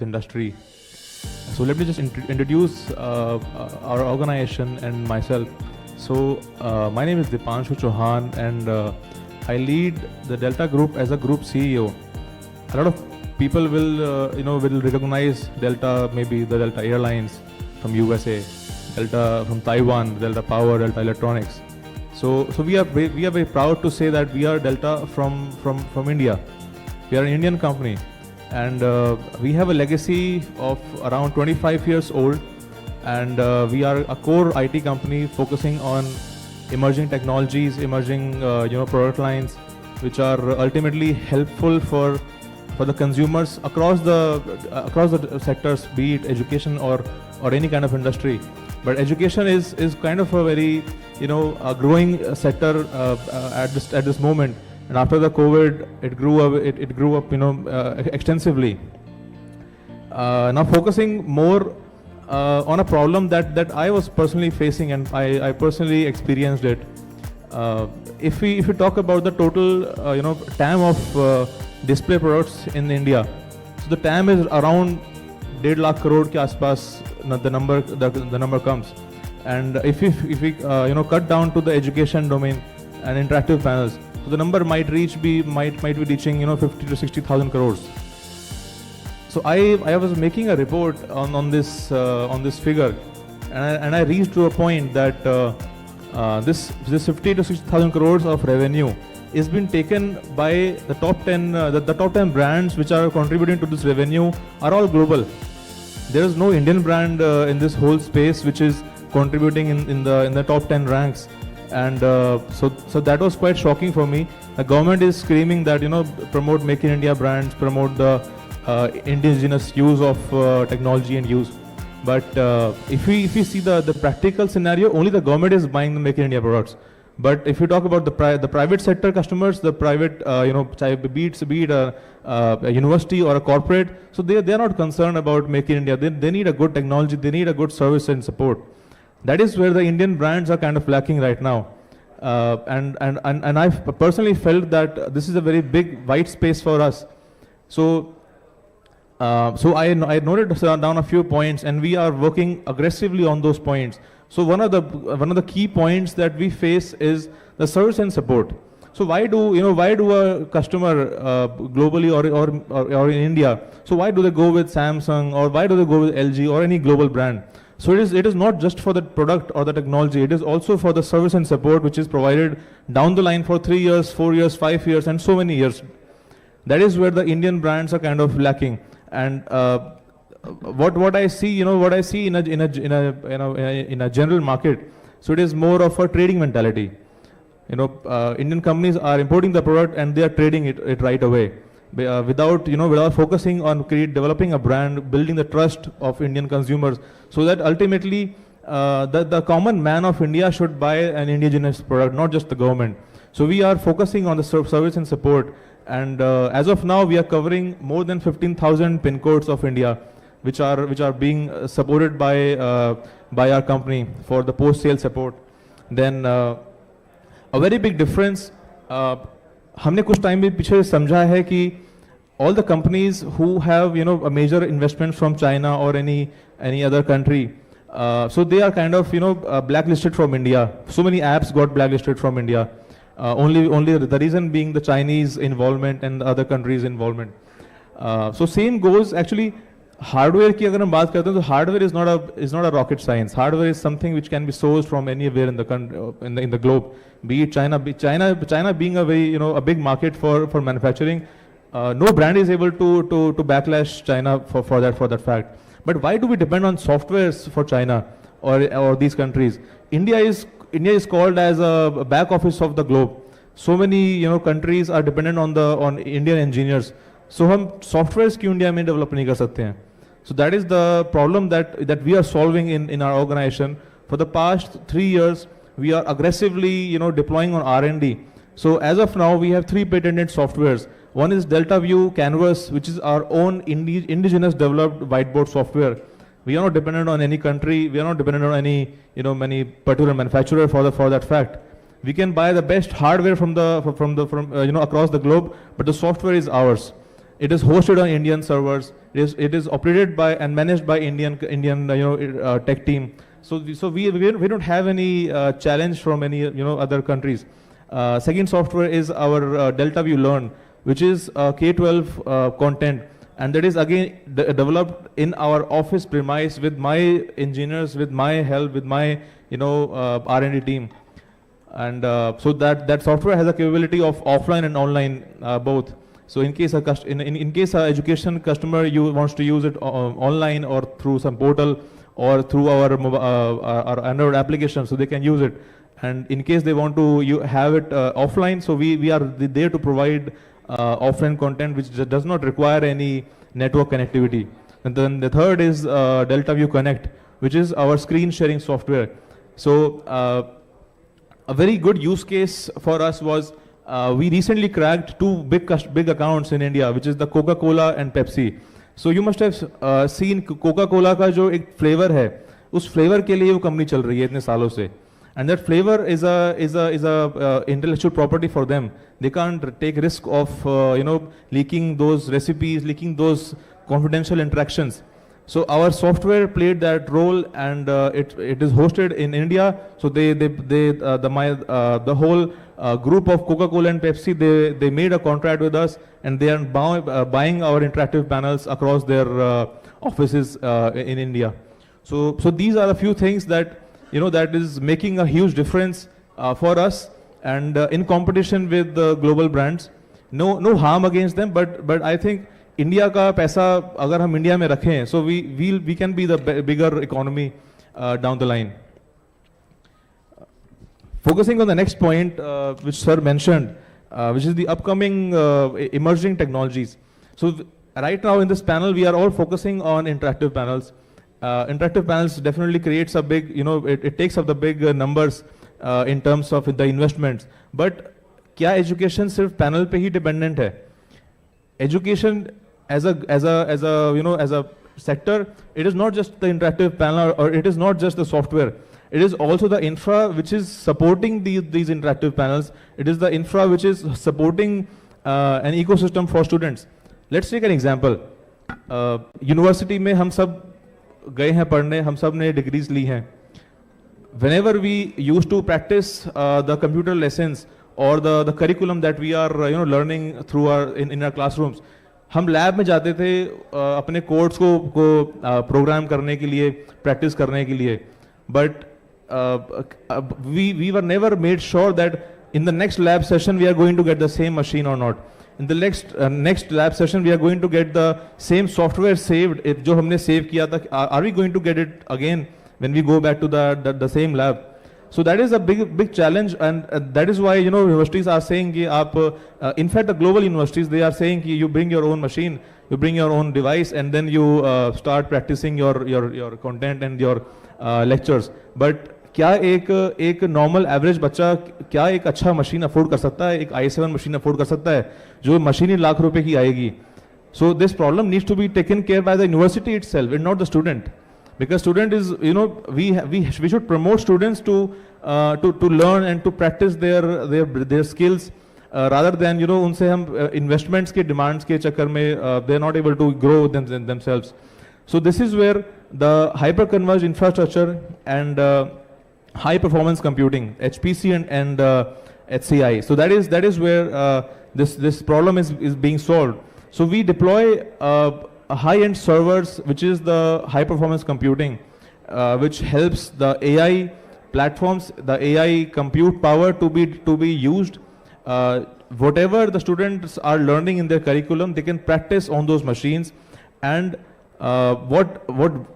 Industry. So let me just introduce our organization and myself. So my name is Deepanshu Chauhan, and I lead the Delta Group as a group CEO. A lot of people will will recognize Delta, maybe the Delta Airlines from USA, Delta from Taiwan, Delta Power, Delta Electronics. So we are very proud to say that we are Delta from India. We are an Indian company. And we have a legacy of around 25 years old, and we are a core IT company focusing on emerging technologies, emerging product lines, which are ultimately helpful for the consumers across the sectors, be it education or any kind of industry. But education is kind of a very a growing sector at this moment. And after the COVID, it grew up extensively. Now focusing more on a problem that I was personally facing, and I personally experienced it. If we talk about the total TAM of display products in India, so the TAM is around 1.5 lakh crore ke aspas. The number comes, and if we cut down to the education domain and interactive panels, so the number might be reaching 50 to 60,000 crores. So I was making a report on this figure, and I reached to a point that this 50 to 60,000 crores of revenue is been taken by the top 10 the top 10 brands which are contributing to this revenue are all global. There is no Indian brand in this whole space which is contributing in the top 10 ranks. And so that was quite shocking for me. The government is screaming that promote Make in India brands, promote the indigenous use of technology and use. But if we see the practical scenario, only the government is buying the Make in India products. But if you talk about the private sector customers, the private be it a university or a corporate, so they are not concerned about Make in India. They need a good technology, they need a good service and support. That is where the Indian brands are kind of lacking right now, and I've personally felt that this is a very big white space for us. So I noted down a few points, and we are working aggressively on those points. So one of the key points that we face is the service and support. So why do a customer globally or in India? So why do they go with Samsung, or why do they go with LG or any global brand? So it is not just for the product or the technology, it is also for the service and support which is provided down the line for 3 years, 4 years, 5 years, and so many years. That is where the Indian brands are kind of lacking. And what I see in a general market, so it is more of a trading mentality. Indian companies are importing the product and they are trading it right away. Without focusing on developing a brand, building the trust of Indian consumers, so that ultimately the common man of India should buy an indigenous product, not just the government. So we are focusing on the service and support, and as of now we are covering more than 15,000 pin codes of India, which are being supported by our company for the post sale support. Then a very big difference. हमने कुछ time में पीछे समझा है कि all the companies who have a major investment from China or any other country, so they are kind of blacklisted from India. So many apps got blacklisted from India. Only the reason being the Chinese involvement and the other countries' involvement. So same goes actually. Hardware की अगर हम बात करते हैं तो hardware is not a rocket science. Hardware is something which can be sourced from anywhere in the country, in the globe. Be it China being a very a big market for manufacturing. No brand is able to backlash China for that fact. But why do we depend on softwares for China or these countries? India is called as a back office of the globe. So many countries are dependent on Indian engineers. So हम softwares क्यों India में develop नहीं कर सकते हैं? So that is the problem that we are solving in our organization. For the past 3 years, we are aggressively deploying on R&D. So as of now, we have 3 patented softwares. One is DeltaView Canvas, which is our own indigenous developed whiteboard software, We are not dependent on any country. We are not dependent on any, many particular manufacturer for that fact. We can buy the best hardware from across the globe, but the software is ours. It is hosted on Indian servers. It is operated by and managed by Indian tech team. So we don't have any challenge from any other countries. Second software is our DeltaView Learn, which is K-12 content. And that is again developed in our office premise with my engineers, with my help, with my R&D team. And so that software has a capability of offline and online both. So in case in case a education customer wants to use it online or through some portal or through our Android application, so they can use it. And in case they want to have it offline, so we are there to provide offline content which does not require any network connectivity. And then the third is DeltaView Connect, which is our screen sharing software. So a very good use case for us was we recently cracked two big accounts in India, which is the Coca-Cola and Pepsi. So you must have seen Coca-Cola का जो एक flavor है, उस flavor के लिए वो company चल रही है इतने सालों से. And that flavor is a intellectual property for them. They can't take risk of leaking those recipes, leaking those confidential interactions. So our software played that role, and it is hosted in India. So the whole group of Coca-Cola and Pepsi, they made a contract with us, and they are buying our interactive panels across their offices in India. So these are a few things that that is making a huge difference for us, and in competition with the global brands. No harm against them, but I think India का पैसा अगर हम India में रखें, so we can be the bigger economy down the line. Focusing on the next point, which sir mentioned, which is the upcoming emerging technologies. So right now in this panel, we are all focusing on interactive panels. Interactive panels definitely creates a big, it takes up the big numbers in terms of the investments. But क्या education सिर्फ panel पे ही dependent है? Education as a sector, it is not just the interactive panel, or it is not just the software. It is also the infra which is supporting these interactive panels. It is the infra which is supporting an ecosystem for students. Let's take an example. University में हम सब गए हैं पढ़ने, हम सब ने degrees ली हैं. Whenever we used to practice the computer lessons or the curriculum that we are learning through in our classrooms, हम लैब में जाते थे अपने कोड्स को प्रोग्राम करने के लिए, प्रैक्टिस करने के लिए. But we were never made sure that in the next lab session we are going to get the same machine or not. In the next lab session we are going to get the same software saved. जो हमने save किया था, are we going to get it again when we go back to the same lab? So that is a big challenge, and that is why universities are saying कि आप in fact the global universities, they are saying कि you bring your own machine, you bring your own device, and then you start practicing your content and your lectures. But क्या एक normal average बच्चा क्या एक अच्छा machine afford कर सकता है, एक i7 machine afford कर सकता है जो machine ही लाख रुपए की आएगी? So this problem needs to be taken care by the university itself and not the student. Because student is, we should promote students to learn and to practice their skills rather than उनसे हम investments के demands के चक्कर में they are not able to grow themselves. So this is where the hyper-converged infrastructure and high performance computing, HPC and HCI. So that is where this problem is being solved. So we deploy high-end servers, which is the high-performance computing, which helps the AI platforms, the AI compute power to be used. Whatever the students are learning in their curriculum, they can practice on those machines. And what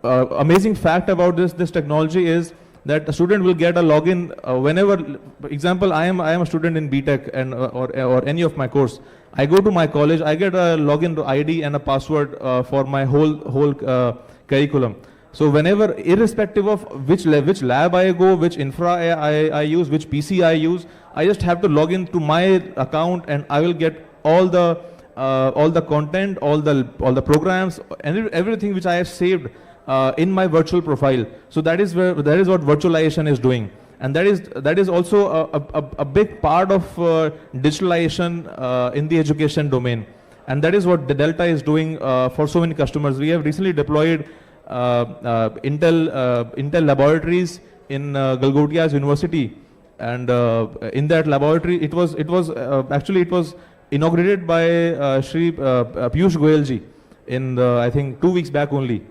amazing fact about this technology is that a student will get a login whenever. Example, I am a student in BTech and or any of my course. I go to my college, I get a login ID and a password for my whole curriculum. So whenever, irrespective of which lab I go, which infra I use, which PC I use, I just have to log in to my account, and I will get all the content, all the programs, and everything which I have saved in my virtual profile. So that is what virtualization is doing. And that is also a big part of digitalization in the education domain. And that is what the Delta is doing for so many customers. We have recently deployed Intel laboratories in Galgodia's university. And in that laboratory, it was inaugurated by Shri Piyush Goyal ji in I think 2 weeks back only.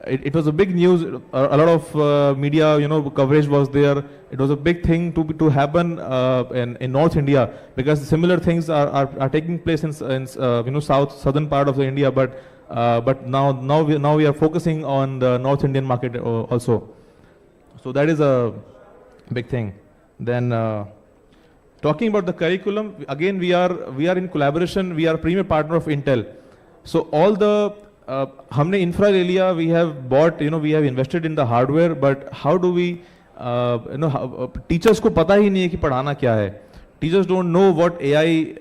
It was a big news. A lot of media, coverage was there. It was a big thing to happen in North India, because similar things are taking place in southern part of the India. But now we are focusing on the North Indian market also. So that is a big thing. Then talking about the curriculum, again we are in collaboration. We are a premier partner of Intel. So all the हमने infra ले लिया, we have bought, we have invested in the hardware, but how do we, teachers को पता ही नहीं है कि पढ़ाना क्या है. Teachers don't know what AI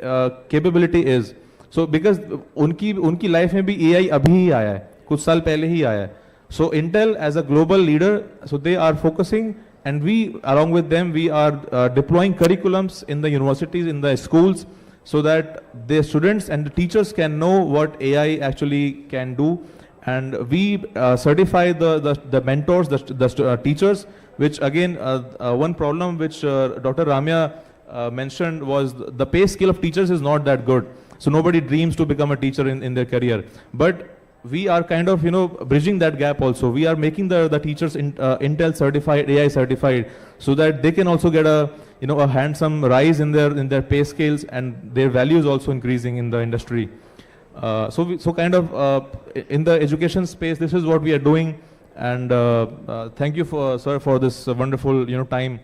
capability is. So because उनकी life में भी AI अभी ही आया है, कुछ साल पहले ही आया है. So Intel as a global leader, so they are focusing, and we along with them we are deploying curriculums in the universities, in the schools, so that the students and the teachers can know what AI actually can do. And we certify the mentors, the teachers, which again, one problem which Dr. Ramya mentioned was the pay scale of teachers is not that good. So nobody dreams to become a teacher in their career. But we are kind of, bridging that gap also. We are making the teachers Intel certified, AI certified, so that they can also get a handsome rise in their pay scales, and their value is also increasing in the industry. So kind of in the education space, this is what we are doing. And thank you sir for this wonderful time.